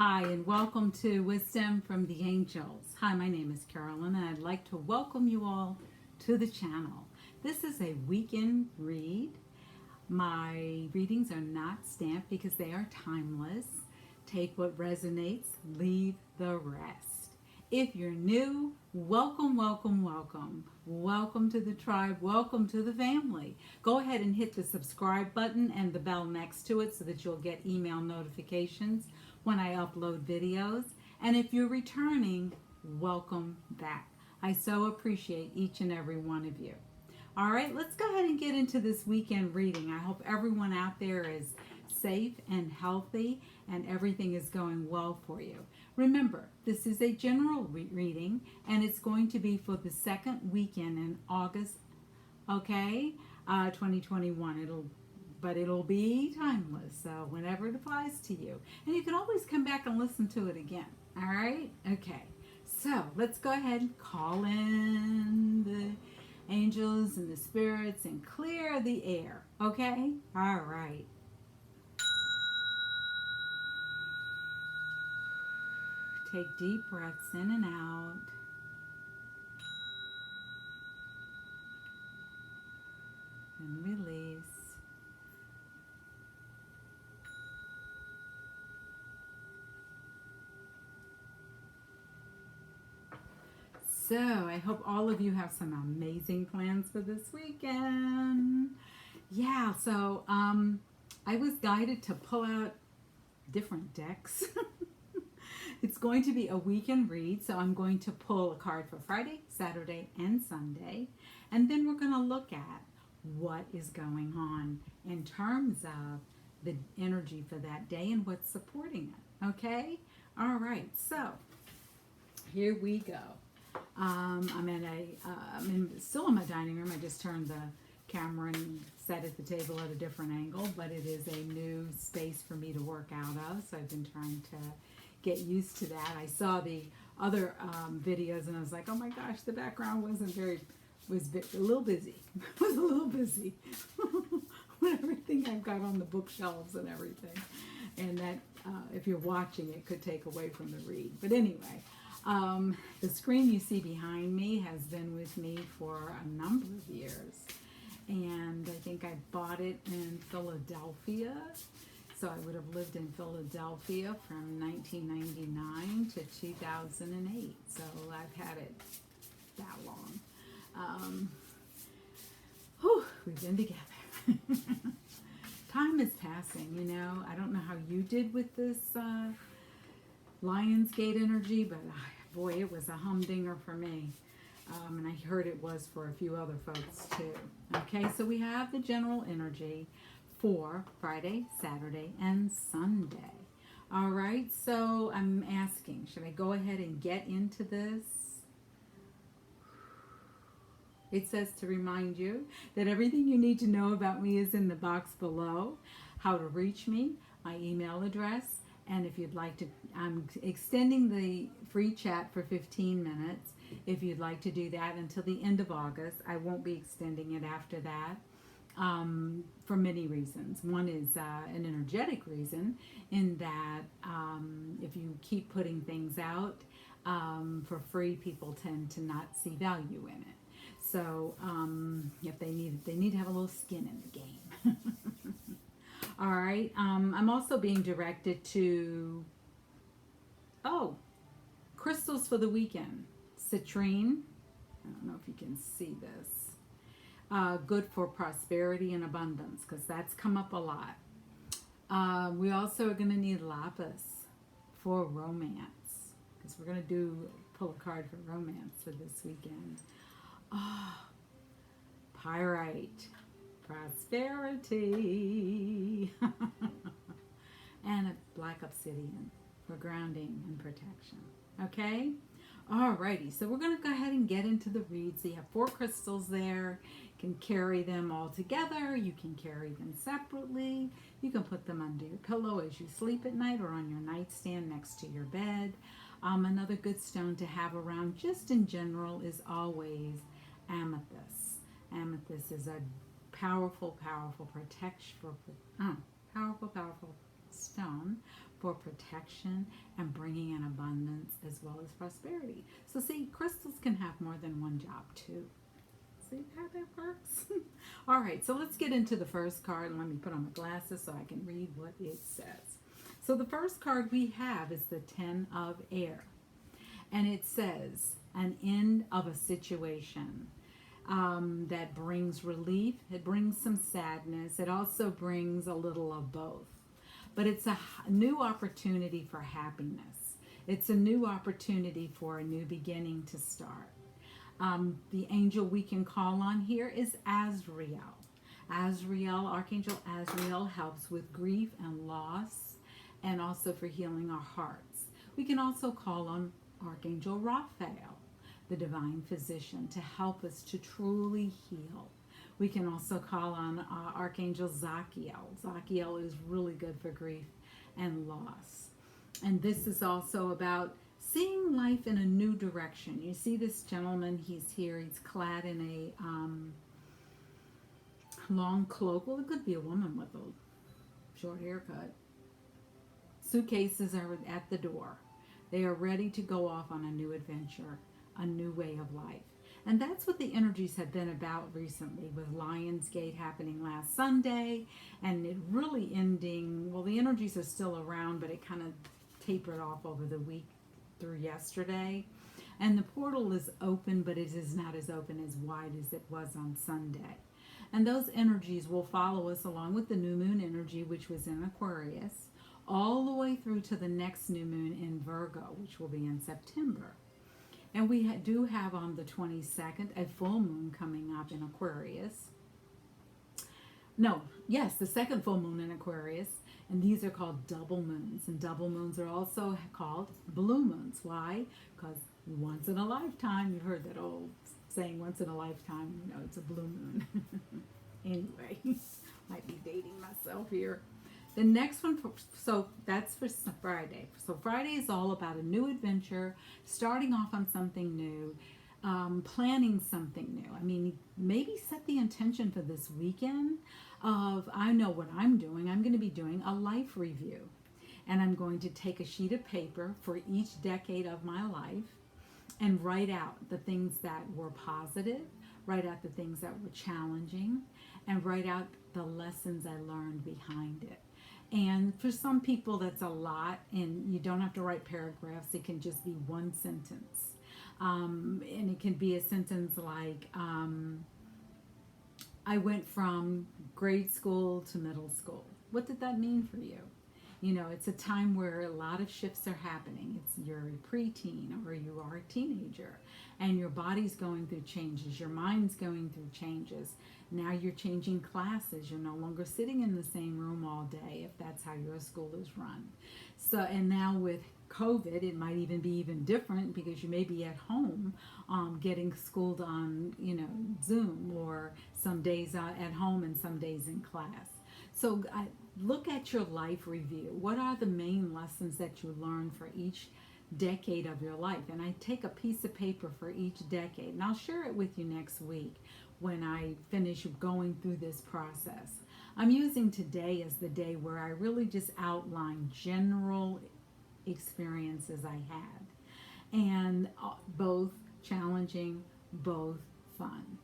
Hi, and welcome to Wisdom from the Angels. Hi, my name is Carolyn, and I'd like to welcome you all to the channel. This is a weekend read. My readings are not stamped because they are timeless. Take what resonates, leave the rest. If you're new, welcome, welcome, welcome. Welcome to the tribe. Welcome to the family. Go ahead and hit the subscribe button and the bell next to it so that you'll get email notifications when I upload videos. And if you're returning, welcome back. I so appreciate each and every one of you. All right, let's go ahead and get into this weekend reading. I hope everyone out there is safe and healthy and everything is going well for you. Remember, this is a general reading and it's going to be for the second weekend in August, okay, 2021. It'll be timeless, so whenever it applies to you. And you can always come back and listen to it again, all right? Okay, so let's go ahead and call in the angels and the spirits and clear the air, okay? All right. Take deep breaths in and out. And release. So, I hope all of you have some amazing plans for this weekend. Yeah, so I was guided to pull out different decks. It's going to be a weekend read, so I'm going to pull a card for Friday, Saturday, and Sunday. And then we're going to look at what is going on in terms of the energy for that day and what's supporting it. Okay? All right, so here we go. Still in my dining room. I just turned the camera and sat at the table at a different angle, but it is a new space for me to work out of, so I've been trying to get used to that. I saw the other videos and I was like, oh my gosh, the background was a little busy. Was a little busy with everything I've got on the bookshelves and everything. And that, if you're watching, it could take away from the read. But anyway, the screen you see behind me has been with me for a number of years. And I think I bought it in Philadelphia. So I would have lived in Philadelphia from 1999 to 2008. So I've had it that long. We've been together. Time is passing, you know. I don't know how you did with this Lionsgate energy, but boy, it was a humdinger for me. And I heard it was for a few other folks too. Okay, so we have the general energy for Friday, Saturday, and Sunday. All right, so I'm asking, should I go ahead and get into this? It says to remind you that everything you need to know about me is in the box below. How to reach me, my email address, and if you'd like to, I'm extending the free chat for 15 minutes. If you'd like to do that until the end of August, I won't be extending it after that. For many reasons. One is an energetic reason, in that if you keep putting things out for free, people tend to not see value in it. So if they need to have a little skin in the game. All right. I'm also being directed to crystals for the weekend. Citrine. I don't know if you can see this. Good for prosperity and abundance, because that's come up a lot. We also are going to need lapis for romance, because we're going to pull a card for romance for this weekend. Pyrite, prosperity, and a black obsidian for grounding and protection. Okay? Alrighty, so we're going to go ahead and get into the reads. So you have 4 crystals there. You can carry them all together. You can carry them separately. You can put them under your pillow as you sleep at night, or on your nightstand next to your bed. Another good stone to have around just in general is always amethyst. Amethyst is a powerful, powerful stone for protection and bringing in abundance as well as prosperity. So see, crystals can have more than one job too. See how that works? All right, so let's get into the first card, and let me put on my glasses so I can read what it says. So the first card we have is the Ten of Air, and it says an end of a situation that brings relief. It brings some sadness. It also brings a little of both. But it's a new opportunity for happiness. It's a new opportunity for a new beginning to start. The angel we can call on here is Azrael. Azrael, Archangel Azrael, helps with grief and loss, and also for healing our hearts. We can also call on Archangel Raphael, the divine physician, to help us to truly heal. We can also call on Archangel Zachiel. Zachiel is really good for grief and loss. And this is also about seeing life in a new direction. You see this gentleman, he's here, he's clad in a long cloak. Well, it could be a woman with a short haircut. Suitcases are at the door. They are ready to go off on a new adventure, a new way of life. And that's what the energies have been about recently, with Lionsgate happening last Sunday and it really ending. Well, the energies are still around, but it kind of tapered off over the week through yesterday. And the portal is open, but it is not as open as wide as it was on Sunday. And those energies will follow us along with the new moon energy, which was in Aquarius, all the way through to the next new moon in Virgo, which will be in September. And we do have on the 22nd a full moon coming up in Aquarius. The second full moon in Aquarius. And these are called double moons. And double moons are also called blue moons. Why? Because once in a lifetime, you've heard that old saying, once in a lifetime, it's a blue moon. Anyway, might be dating myself here. The next one, so that's for Friday. So Friday is all about a new adventure, starting off on something new, planning something new. I mean, maybe set the intention for this weekend of, I know what I'm doing. I'm going to be doing a life review. And I'm going to take a sheet of paper for each decade of my life and write out the things that were positive, write out the things that were challenging, and write out the lessons I learned behind it. And for some people, that's a lot, and you don't have to write paragraphs. It can just be one sentence. And it can be a sentence like, I went from grade school to middle school. What did that mean for you? It's a time where a lot of shifts are happening. You're a preteen or you are a teenager, and your body's going through changes. Your mind's going through changes. Now you're changing classes. You're no longer sitting in the same room all day if that's how your school is run. So, and now with COVID, it might even be even different because you may be at home getting schooled on, Zoom, or some days at home and some days in class. So look at your life review. What are the main lessons that you learned for each decade of your life? And I take a piece of paper for each decade, and I'll share it with you next week when I finish going through this process. I'm using today as the day where I really just outline general experiences I had, and both challenging, both fun.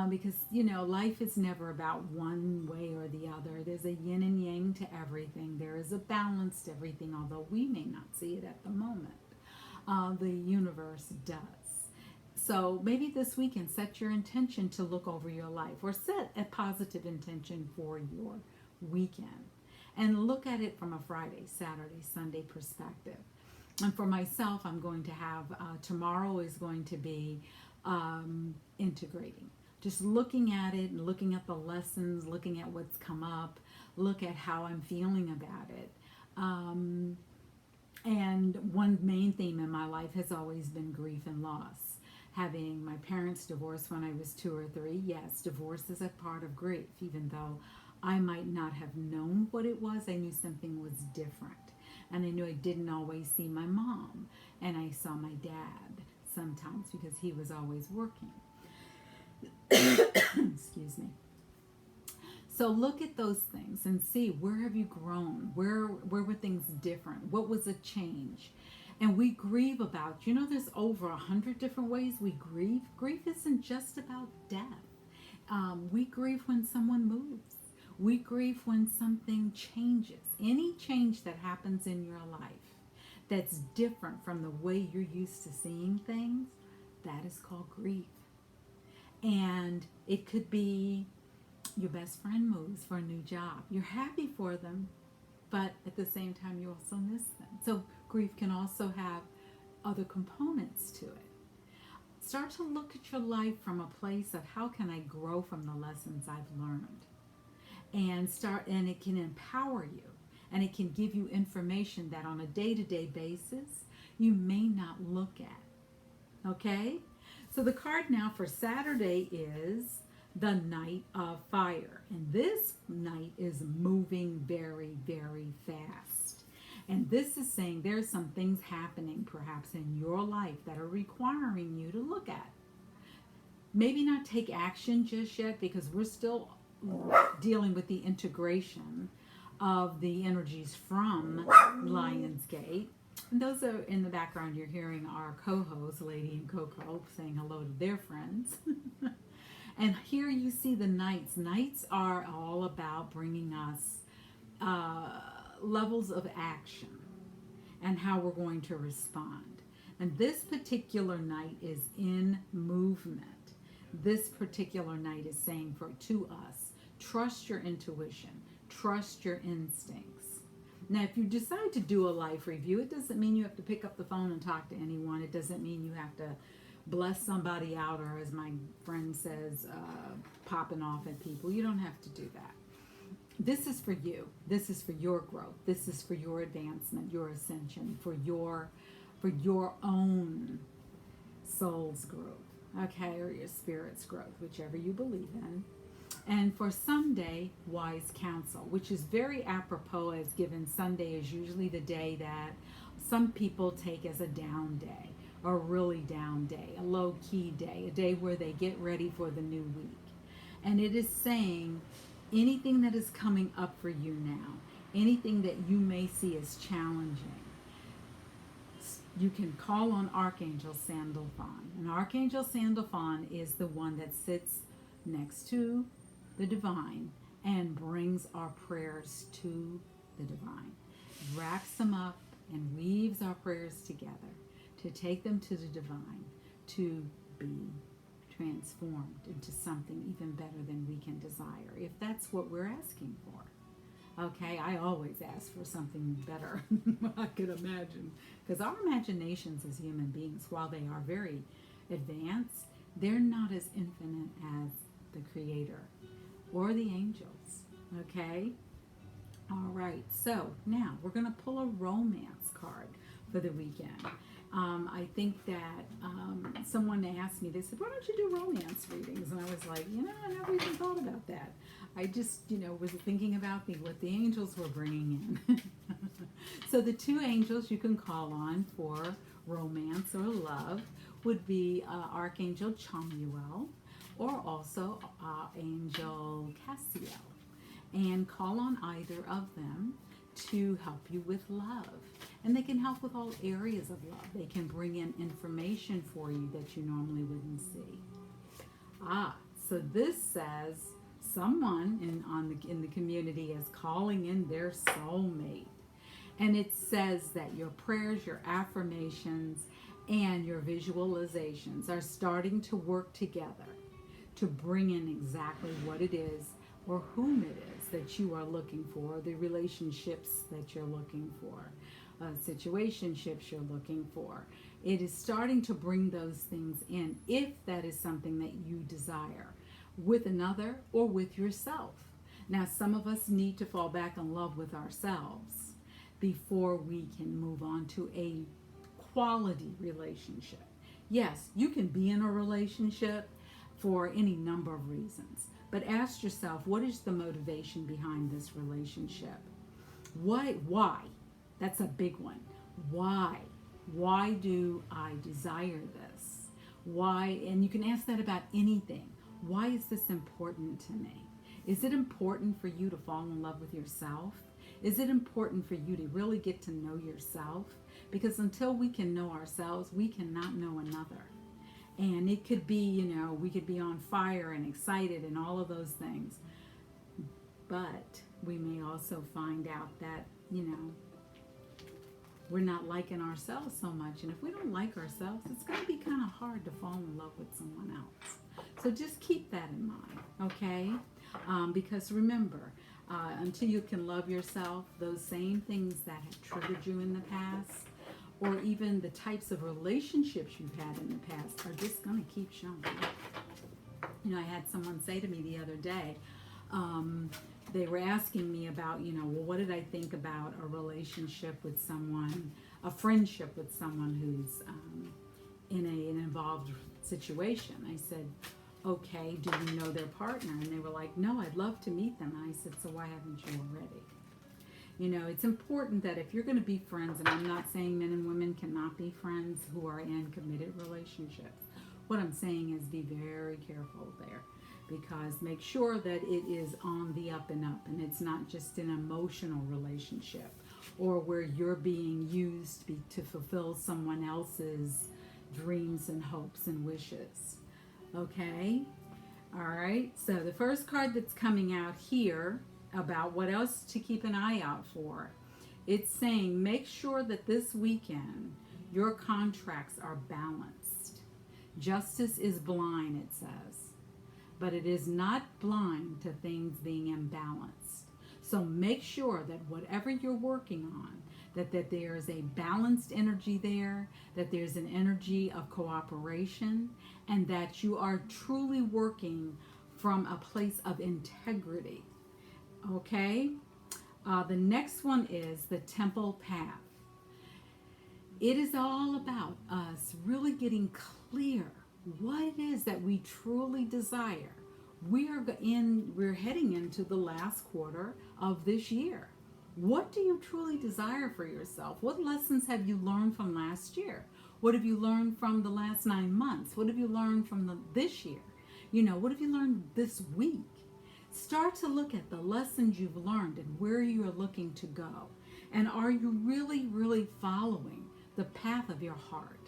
Because, life is never about one way or the other. There's a yin and yang to everything. There is a balance to everything, although we may not see it at the moment. The universe does. So maybe this weekend, set your intention to look over your life, or set a positive intention for your weekend, and look at it from a Friday, Saturday, Sunday perspective. And for myself, I'm going to have, tomorrow is going to be integrating. Just looking at it and looking at the lessons, looking at what's come up, look at how I'm feeling about it. And one main theme in my life has always been grief and loss. Having my parents divorced when I was 2 or 3, yes, divorce is a part of grief. Even though I might not have known what it was, I knew something was different. And I knew I didn't always see my mom. And I saw my dad sometimes because he was always working. Excuse me. So look at those things and see, where have you grown? Where were things different? What was a change? And we grieve about, there's over 100 different ways we grieve. Grief isn't just about death. We grieve when someone moves. We grieve when something changes. Any change that happens in your life that's different from the way you're used to seeing things, that is called grief. And it could be your best friend moves for a new job. You're happy for them, but at the same time, you also miss them. So grief can also have other components to it. Start to look at your life from a place of, how can I grow from the lessons I've learned? And it can empower you, and it can give you information that on a day-to-day basis you may not look at. Okay? So the card now for Saturday is the Knight of Fire. And this knight is moving very, very fast. And this is saying there's some things happening perhaps in your life that are requiring you to look at. Maybe not take action just yet, because we're still dealing with the integration of the energies from Lionsgate. And those are in the background, you're hearing our co-hosts, Lady and Coco, saying hello to their friends. And here you see the knights. Knights are all about bringing us levels of action and how we're going to respond. And this particular knight is in movement. This particular knight is saying to us, trust your intuition, trust your instincts. Now, if you decide to do a life review, it doesn't mean you have to pick up the phone and talk to anyone. It doesn't mean you have to bless somebody out, or as my friend says, popping off at people. You don't have to do that. This is for you. This is for your growth. This is for your advancement, your ascension, for your own soul's growth, okay, or your spirit's growth, whichever you believe in. And for Sunday, wise counsel, which is very apropos, as given Sunday is usually the day that some people take as a down day, or a really down day, a low-key day, a day where they get ready for the new week. And it is saying anything that is coming up for you now, anything that you may see as challenging, you can call on Archangel Sandalphon. And Archangel Sandalphon is the one that sits next to the divine and brings our prayers to the divine, wraps them up and weaves our prayers together to take them to the divine, to be transformed into something even better than we can desire, if that's what we're asking for. Okay, I always ask for something better than what I could imagine, because our imaginations as human beings, while they are very advanced, they're not as infinite as the Creator or the angels. Okay? All right, so now we're going to pull a romance card for the weekend. I think that someone asked me, they said, why don't you do romance readings? And I was like, I never even thought about that. I just, was thinking about what the angels were bringing in. So the two angels you can call on for romance or love would be Archangel Chamuel, or also Angel Cassiel. And call on either of them to help you with love. And they can help with all areas of love. They can bring in information for you that you normally wouldn't see. So this says someone in the community is calling in their soulmate. And it says that your prayers, your affirmations, and your visualizations are starting to work together to bring in exactly what it is or whom it is that you are looking for, the relationships that you're looking for, situationships you're looking for. It is starting to bring those things in, if that is something that you desire, with another or with yourself. Now, some of us need to fall back in love with ourselves before we can move on to a quality relationship. Yes, you can be in a relationship for any number of reasons, but ask yourself, what is the motivation behind this relationship? Why? That's a big one. Why? Why do I desire this? Why? And you can ask that about anything. Why is this important to me? Is it important for you to fall in love with yourself? Is it important for you to really get to know yourself? Because until we can know ourselves, we cannot know another. And it could be, we could be on fire and excited and all of those things. But we may also find out that, we're not liking ourselves so much. And if we don't like ourselves, it's going to be kind of hard to fall in love with someone else. So just keep that in mind, okay? Because remember, until you can love yourself, those same things that have triggered you in the past, or even the types of relationships you've had in the past, are just going to keep showing. I had someone say to me the other day, they were asking me about, well, what did I think about a relationship with someone, a friendship with someone who's in an involved situation. I said, okay, do you know their partner? And they were like, no, I'd love to meet them. And I said, so why haven't you already? It's important that if you're going to be friends, and I'm not saying men and women cannot be friends who are in committed relationships. What I'm saying is be very careful there, because make sure that it is on the up and up, and it's not just an emotional relationship or where you're being used to fulfill someone else's dreams and hopes and wishes. Okay? All right. So the first card that's coming out here about what else to keep an eye out for, it's saying make sure that this weekend your contracts are balanced. Justice is blind, it says, but it is not blind to things being imbalanced. So make sure that whatever you're working on, that there is a balanced energy there, that there's an energy of cooperation, and that you are truly working from a place of integrity. Okay? The next one is the temple path. It is all about us really getting clear what it is that we truly desire. We're heading into the last quarter of this year. What do you truly desire for yourself? What lessons have you learned from last year? What have you learned from the last 9 months? What have you learned from this year? What have you learned this week? Start to look at the lessons you've learned and where you are looking to go. And are you really, really following the path of your heart?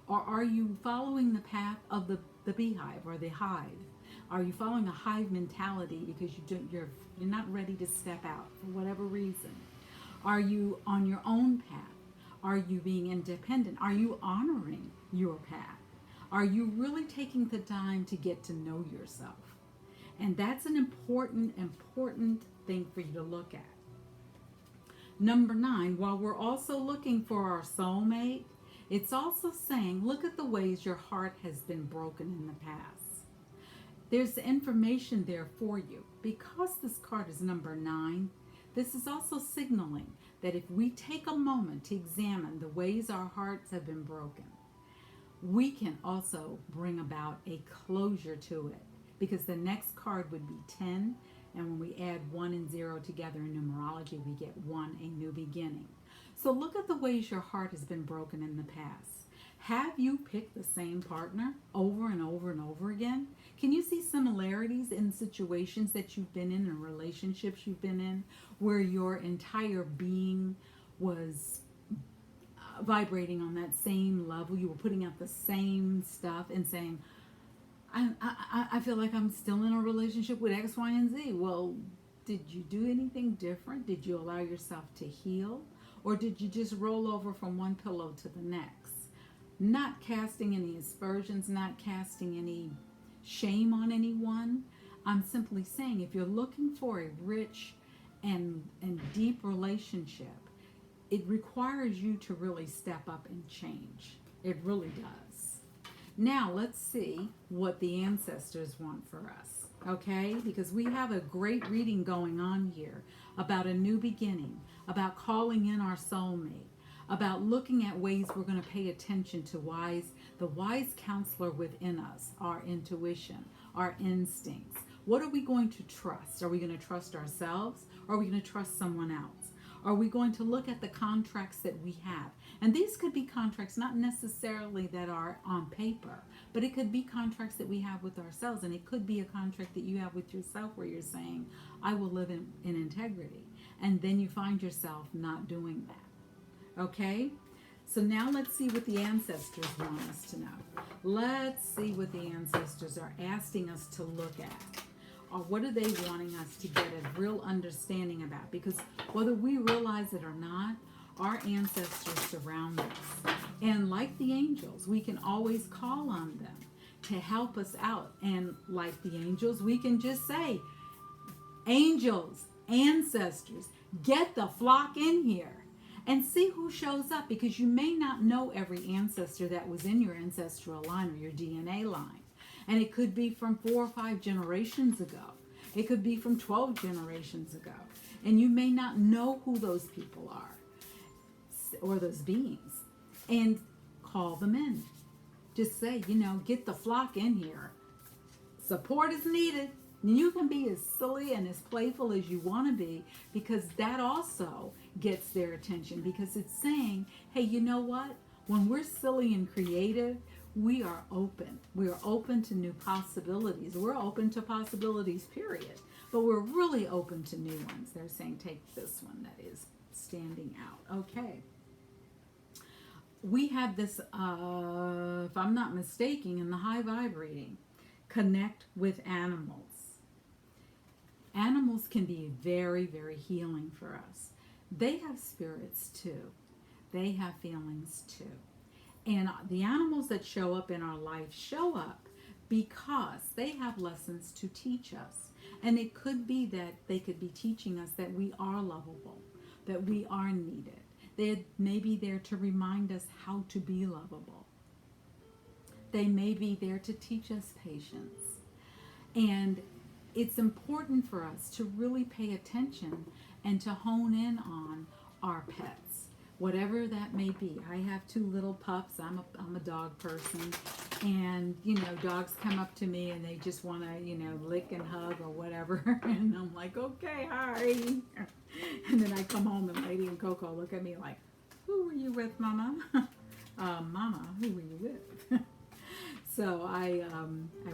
Or are you following the path of the beehive or the hive? Are you following a hive mentality because you're not ready to step out for whatever reason? Are you on your own path? Are you being independent? Are you honoring your path? Are you really taking the time to get to know yourself? And that's an important thing for you to look at. Number 9, while we're also looking for our soulmate, it's also saying, look at the ways your heart has been broken in the past. There's information there for you. Because this card is number 9, this is also signaling that if we take a moment to examine the ways our hearts have been broken, we can also bring about a closure to it. Because the next card would be 10, and when we add 1 and 0 together in numerology, we get 1, a new beginning. So look at the ways your heart has been broken in the past. Have you picked the same partner over and over and over again? Can you see similarities in situations that you've been in and relationships you've been in where your entire being was vibrating on that same level? You were putting out the same stuff and saying, I feel like I'm still in a relationship with X, Y, and Z. Well, did you do anything different? Did you allow yourself to heal? Or did you just roll over from one pillow to the next? Not casting any aspersions, not casting any shame on anyone. I'm simply saying if you're looking for a rich and deep relationship, it requires you to really step up and change. It really does. Now let's see what the ancestors want for us, okay? Because we have a great reading going on here about a new beginning, about calling in our soulmate, about looking at ways we're going to pay attention to the wise counselor within us, our intuition, our instincts. What are we going to trust? Are we going to trust ourselves, or are we going to trust someone else? Are we going to look at the contracts that we have? And these could be contracts not necessarily that are on paper, but it could be contracts that we have with ourselves. And it could be a contract that you have with yourself where you're saying, I will live in integrity. And then you find yourself not doing that. Okay? So now let's see what the ancestors want us to know. Let's see what the ancestors are asking us to look at. Or what are they wanting us to get a real understanding about? Because whether we realize it or not, our ancestors surround us. And like the angels, we can always call on them to help us out. And like the angels, we can just say, angels, ancestors, get the flock in here. And see who shows up, because you may not know every ancestor that was in your ancestral line or your DNA line. And it could be from 4 or 5 generations ago. It could be from 12 generations ago. And you may not know who those people are or those beings. And call them in. Just say, get the flock in here. Support is needed. You can be as silly and as playful as you want to be, because that also gets their attention, because it's saying, hey, you know what? When we're silly and creative, we are open. We are open to new possibilities. We're open to possibilities, period. But we're really open to new ones. They're saying, take this one that is standing out. Okay. We have this, if I'm not mistaken, in the high vibrating, connect with animals. Animals can be very, very healing for us. They have spirits too. They have feelings too. And the animals that show up in our life show up because they have lessons to teach us. And it could be that they could be teaching us that we are lovable, that we are needed. They may be there to remind us how to be lovable. They may be there to teach us patience. And it's important for us to really pay attention and to hone in on our pets, whatever that may be. I have 2 little pups. I'm a dog person, and dogs come up to me and they just want to lick and hug or whatever, and I'm like, okay, hi. And then I come home and Lady and Coco look at me like, who were you with, Mama? Mama, who were you with? So I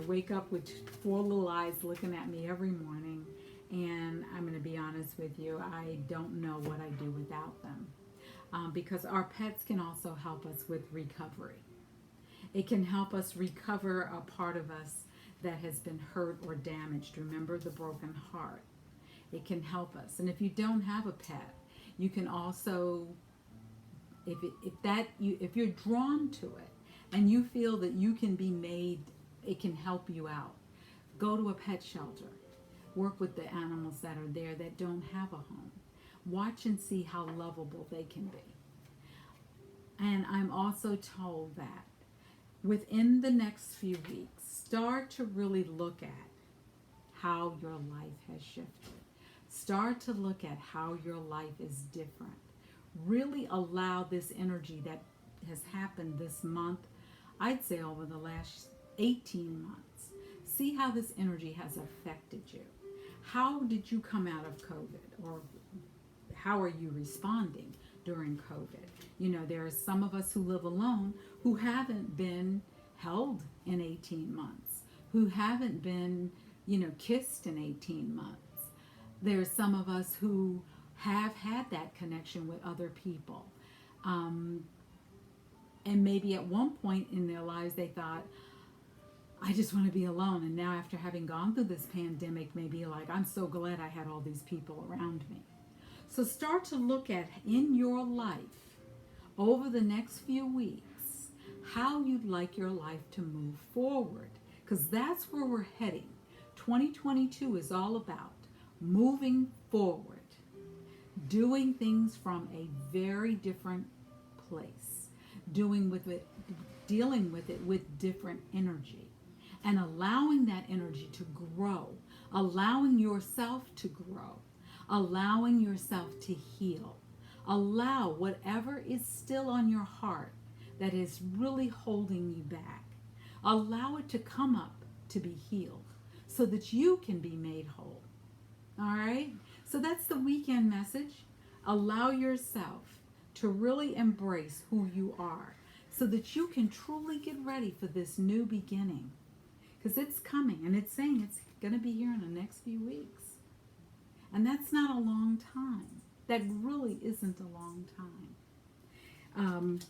wake up with 4 little eyes looking at me every morning, and I'm going to be honest with you, I don't know what I do without them, because our pets can also help us with recovery. It can help us recover a part of us that has been hurt or damaged. Remember the broken heart. It can help us. And if you don't have a pet, you can also, if you're drawn to it, and you feel that you can be made, it can help you out, go to a pet shelter. Work with the animals that are there that don't have a home. Watch and see how lovable they can be. And I'm also told that within the next few weeks, start to really look at how your life has shifted. Start to look at how your life is different. Really allow this energy that has happened this month, I'd say over the last 18 months. See how this energy has affected you. How did you come out of COVID? Or how are you responding during COVID? There are some of us who live alone who haven't been held in 18 months, who haven't been, kissed in 18 months. There's some of us who have had that connection with other people. And maybe at one point in their lives they thought, I just want to be alone. And now after having gone through this pandemic, maybe like, I'm so glad I had all these people around me. So start to look at in your life over the next few weeks, how you'd like your life to move forward. Because that's where we're heading. 2022 is all about moving forward, doing things from a very different place, dealing with it with different energy, and allowing that energy to grow, allowing yourself to grow, allowing yourself to heal. Allow whatever is still on your heart that is really holding you back. Allow it to come up to be healed so that you can be made whole. All right? So that's the weekend message. Allow yourself to really embrace who you are so that you can truly get ready for this new beginning. Because it's coming, and it's saying it's going to be here in the next few weeks. And that's not a long time. That really isn't a long time. I'm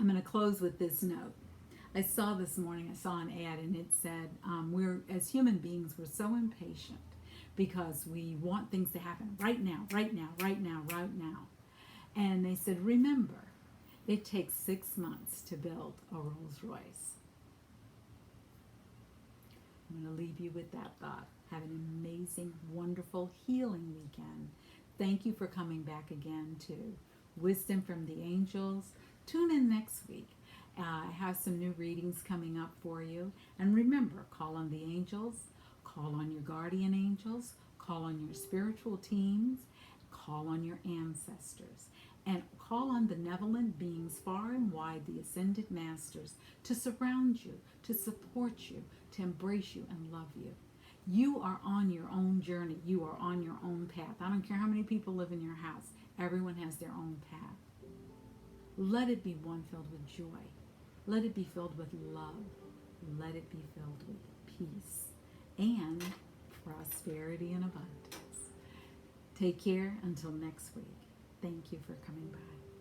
going to close with this note. I saw this morning, I saw an ad, and it said, as human beings, we're so impatient because we want things to happen right now, right now, right now, right now. And they said, remember, it takes 6 months to build a Rolls Royce. I'm going to leave you with that thought. Have an amazing, wonderful, healing weekend. Thank you for coming back again to Wisdom from the Angels. Tune in next week. I have some new readings coming up for you. And remember, call on the angels, call on your guardian angels, call on your spiritual teams, call on your ancestors, and call on benevolent beings far and wide, the ascended masters, to surround you, to support you, to embrace you and love you. You are on your own journey. You are on your own path. I don't care how many people live in your house. Everyone has their own path. Let it be one filled with joy. Let it be filled with love. Let it be filled with peace and prosperity and abundance. Take care until next week. Thank you for coming by.